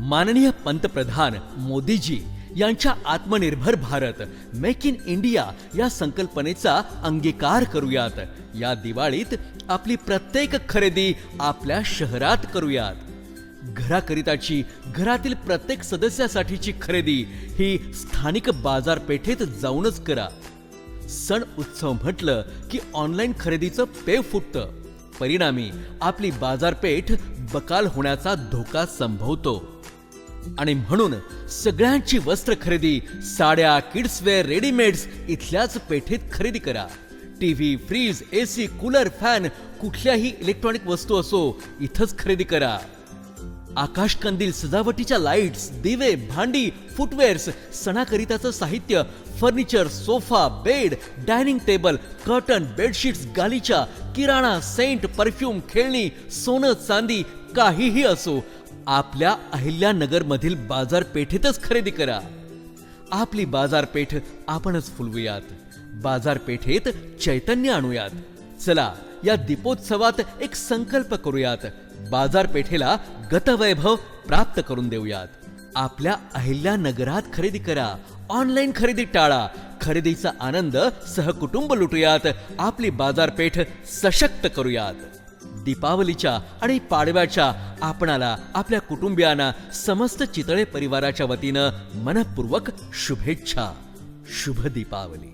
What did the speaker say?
माननीय पंतप्रधान मोदीजी यांच्या आत्मनिर्भर भारत मेक इन इंडिया या संकल्पनेचा अंगीकार करूयात। या दिवाळीत आपली प्रत्येक खरेदी आपल्या शहरात करूयात। घराकरिताची, घरातील प्रत्येक सदस्यासाठीची खरेदी ही स्थानिक बाजारपेठेत जाऊनच करा। सण उत्सव म्हटलं की ऑनलाईन खरेदीचं पेव फुटतं। परिणामी आपली बाजारपेठ बकाल होण्याचा धोका संभवतो। आणि म्हणून सगळ्यांची वस्त्र खरेदी, साड्या, किड्सवेअर, रेडीमेड्स इथल्याच पेठेत खरेदी करा। TV, fridge, AC, cooler, fan कुठल्याही इलेक्ट्रॉनिक वस्तू असो, इथंच खरेदी करा। आकाशकंदील, सजावटीच्या लाईट्स, दिवे, भांडी, फुटवेअर्स, सणाकरिताचं साहित्य, furniture, sofa, bed, dining table, curtain, bedsheets, गालिचा, किराणा, सेंट, परफ्यूम, खेळणी, सोनं, चांदी काहीही असो, आपल्या अहिल्यानगर मधील बाजारपेठेतच खरेदी करा। आपली बाजारपेठ आपणच फुलवूयात, बाजारपेठेत चैतन्य आणूयात। चला या दीपोत्सवात एक संकल्प करूयात, बाजारपेठेला गतवैभव प्राप्त करून देऊयात। आपल्या अहिल्यानगरात खरेदी करा, ऑनलाईन खरेदी टाळा, खरेदीचा आनंद सहकुटुंब लुटूयात, आपली बाजारपेठ सशक्त करूयात। दीपावलीच्या आणि पाडव्याच्या आपणाला, आपल्या कुटुंबियांना, समस्त चितळे परिवाराच्या वतीनं मनपूर्वक शुभेच्छा। शुभ दीपावली।